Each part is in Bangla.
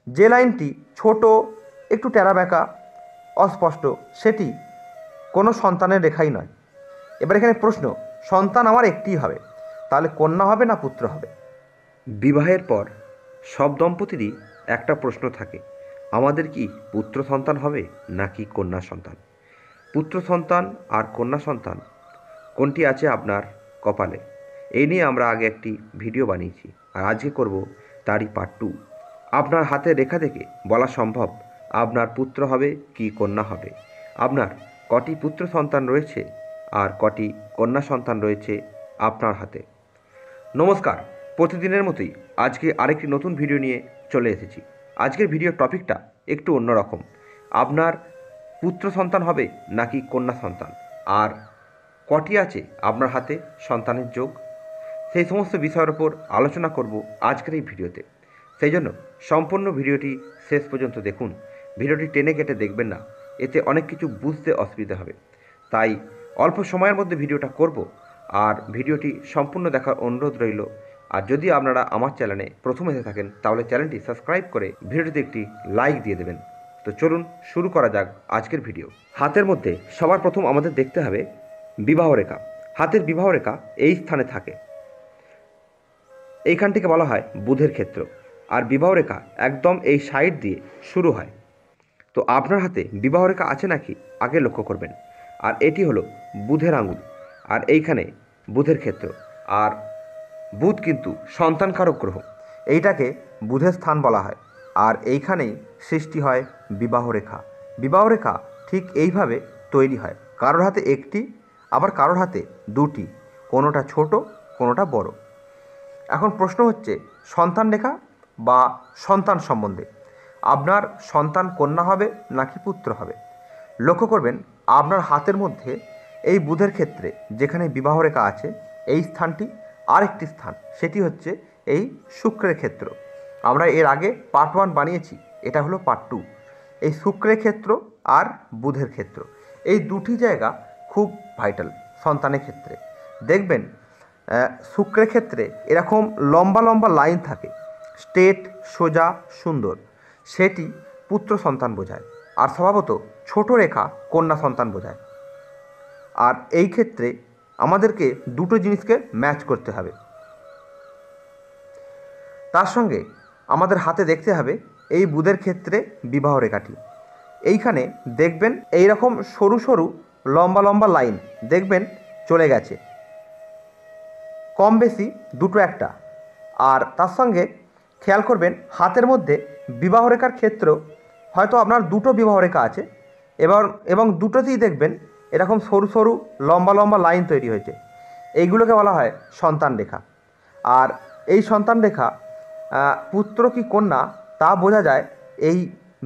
যে লাইনটি ছোট, একটু টেরাবেঁকা, অস্পষ্ট, সেটি কোনো সন্তানের রেখাই নয়। এবার এখানে প্রশ্ন, সন্তান আমার একটিই হবে, তাহলে কন্যা হবে না পুত্র হবে? বিবাহের পর সব দম্পতিরই একটা প্রশ্ন থাকে, আমাদের কি পুত্র সন্তান হবে নাকি কন্যা সন্তান? পুত্র সন্তান আর কন্যা সন্তান কোনটি আছে আপনার কপালে? এই নিয়ে আমরা আগে একটি ভিডিও বানিয়েছি, আর আজকে করব তারই পার্ট 2। আপনার হাতের রেখা থেকে বলা সম্ভব আপনার পুত্র হবে কি কন্যা হবে। আপনার কটি পুত্র সন্তান রয়েছে আর কটি কন্যা সন্তান রয়েছে আপনার হাতে। নমস্কার, প্রতিদিনের মতোই আজকে আরেকটি নতুন ভিডিও নিয়ে চলে এসেছি। আজকের ভিডিওর টপিকটা একটু অন্যরকম। আপনার পুত্র সন্তান হবে নাকি কন্যা সন্তান, আর কটি আছে আপনার হাতে সন্তানের যোগ, সেই সমস্ত বিষয়ের ওপর আলোচনা করব আজকের এই ভিডিওতে। সেই জন্য সম্পূর্ণ ভিডিওটি শেষ পর্যন্ত দেখুন। ভিডিওটি টেনে কেটে দেখবেন না, এতে অনেক কিছু বুঝতে অসুবিধা হবে। তাই অল্প সময়ের মধ্যে ভিডিওটা করব, আর ভিডিওটি সম্পূর্ণ দেখার অনুরোধ রইল। আর যদি আপনারা আমার চ্যানেলে প্রথম এসে থাকেন তাহলে চ্যানেলটি সাবস্ক্রাইব করে ভিডিওটিতে একটি লাইক দিয়ে দেবেন। তো চলুন শুরু করা যাক আজকের ভিডিও। হাতের মধ্যে সবার প্রথম আমাদের দেখতে হবে বিবাহ রেখা। হাতের বিবাহ রেখা এই স্থানে থাকে, এইখান থেকে বলা হয় বুধের ক্ষেত্র। আর বিবাহ রেখা একদম এই সাইড দিয়ে শুরু হয়। তো আপনার হাতে বিবাহ রেখা আছে নাকি আগে লক্ষ্য করবেন। আর এটি হলো বুধের আঙুল, আর এইখানে বুধের ক্ষেত্র। আর বুধ কিন্তু সন্তানকারক গ্রহ, এইটাকে বুধের স্থান বলা হয়। আর এইখানেই সৃষ্টি হয় বিবাহ রেখা। বিবাহ রেখা ঠিক এইভাবে তৈরি হয়, কারোর হাতে একটি, আবার কারোর হাতে দুটি, কোনোটা ছোট, কোনোটা বড়। এখন প্রশ্ন হচ্ছে সন্তান রেখা বা সন্তান সম্বন্ধে। আপনার সন্তান কন্যা হবে নাকি পুত্র হবে? লক্ষ্য করবেন আপনার হাতের মধ্যে এই বুধের ক্ষেত্রে যেখানে বিবাহ রেখা আছে, এই স্থানটি আরেকটি স্থান, সেটি হচ্ছে এই শুক্রের ক্ষেত্র। আমরা এর আগে পার্ট 1 বানিয়েছি, এটা হলো পার্ট 2। এই শুক্রের ক্ষেত্র আর বুধের ক্ষেত্র, এই দুটি জায়গা খুব ভাইটাল সন্তানের ক্ষেত্রে। দেখবেন শুক্রের ক্ষেত্রে এরকম লম্বা লম্বা লাইন থাকে, স্ট্রেট, সোজা, সুন্দর, সেটি পুত্র সন্তান বোঝায়। আর স্বভাবত ছোট রেখা কন্যা সন্তান বোঝায়। আর এই ক্ষেত্রে আমাদেরকে দুটো জিনিসকে ম্যাচ করতে হবে। তার সঙ্গে আমাদের হাতে দেখতে হবে এই বুধের ক্ষেত্রে বিবাহ রেখাটি। এইখানে দেখবেন এই রকম সরু সরু লম্বা লম্বা লাইন দেখবেন চলে গেছে, কম বেশি দুটো একটা। আর তার সঙ্গে খেয়াল করবেন হাতের মধ্যে বিবাহ রেখার ক্ষেত্র, হয়তো আপনার দুটো বিবাহ রেখা আছে, এবং দুটোতেই দেখবেন এরকম সরু সরু লম্বা লম্বা লাইন তৈরি হয়েছে। এইগুলোকে বলা হয় সন্তান রেখা। আর এই সন্তান রেখা পুত্র কি কন্যা তা বোঝা যায় এই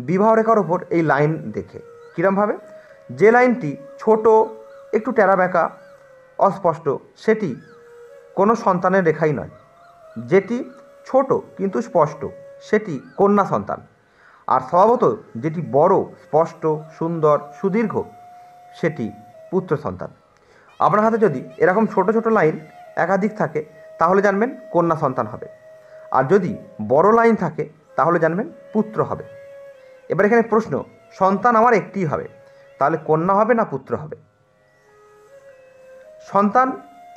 বিবাহ রেখার ওপর এই লাইন দেখে। কীরমভাবে? যে লাইনটি ছোট, একটু টেরাবেঁকা, অস্পষ্ট, সেটি কোনো সন্তানের রেখাই নয়। যেটি ছোট কিন্তু স্পষ্ট, সেটি কন্যা সন্তান। আর স্বভাবত যেটি বড়, স্পষ্ট, সুন্দর, সুদীর্ঘ, সেটি পুত্র সন্তান। আপনার হাতে যদি এরকম ছোট ছোট লাইন একাধিক থাকে তাহলে জানবেন কন্যা সন্তান হবে। আর যদি বড় লাইন থাকে তাহলে জানবেন পুত্র হবে। এবার এখানে প্রশ্ন, সন্তান আমার একটিই হবে, তাহলে কন্যা হবে না পুত্র হবে? সন্তান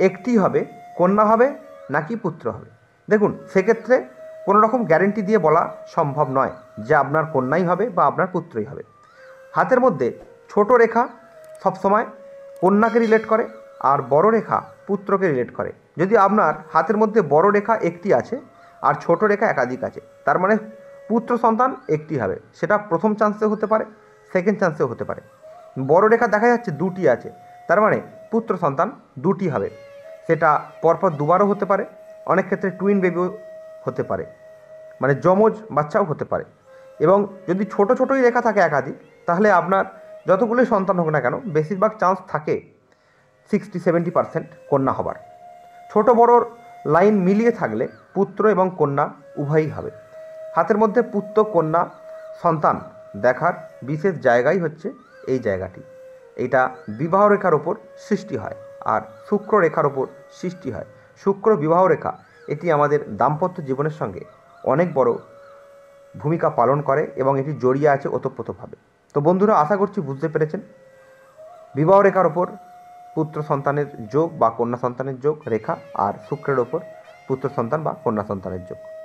একটি হবে, কন্যা হবে নাকি পুত্র হবে? দেখুন, সেক্ষেত্রে কোনো রকম গ্যারেন্টি দিয়ে বলা সম্ভব নয় যে আপনার কন্যাই হবে বা আপনার পুত্রই হবে। হাতের মধ্যে ছোট রেখা সবসময় কন্যাকে রিলেট করে, আর বড় রেখা পুত্রকে রিলেট করে। যদি আপনার হাতের মধ্যে বড় রেখা একটি আছে আর ছোট রেখা একাধিক আছে, তার মানে পুত্র সন্তান একটি হবে। সেটা প্রথম চান্সেও হতে পারে, সেকেন্ড চান্সেও হতে পারে। বড় রেখা দেখা যাচ্ছে দুটি আছে, তার মানে পুত্র সন্তান দুটি হবে। সেটা পরপর দুবারও হতে পারে, অনেক ক্ষেত্রে টুইন বেবিও হতে পারে, মানে যমজ বাচ্চাও হতে পারে। এবং যদি ছোট ছোটোই রেখা থাকে একাধিক, তাহলে আপনার যতগুলোই সন্তান হোক না কেন, বেশিরভাগ চান্স থাকে 60-70% কন্যা হবার। ছোট বড় লাইন মিলিয়ে থাকলে পুত্র এবং কন্যা উভয়ই হবে। হাতের মধ্যে পুত্র কন্যা সন্তান দেখার বিশেষ জায়গাই হচ্ছে এই জায়গাটি। এটা বিবাহ রেখার ওপর সৃষ্টি হয়, আর শুক্র রেখার ওপর সৃষ্টি হয়। শুক্র বিবাহ রেখা, এটি আমাদের দাম্পত্য জীবনের সঙ্গে অনেক বড় ভূমিকা পালন করে এবং এটি জড়িয়ে আছে ওতপ্রোতভাবে। তো বন্ধুরা, আশা করছি বুঝতে পেরেছেন বিবাহ রেখার ওপর পুত্র সন্তানের যোগ বা কন্যা সন্তানের যোগ রেখা, আর শুক্রের ওপর পুত্র সন্তান বা কন্যা সন্তানের যোগ।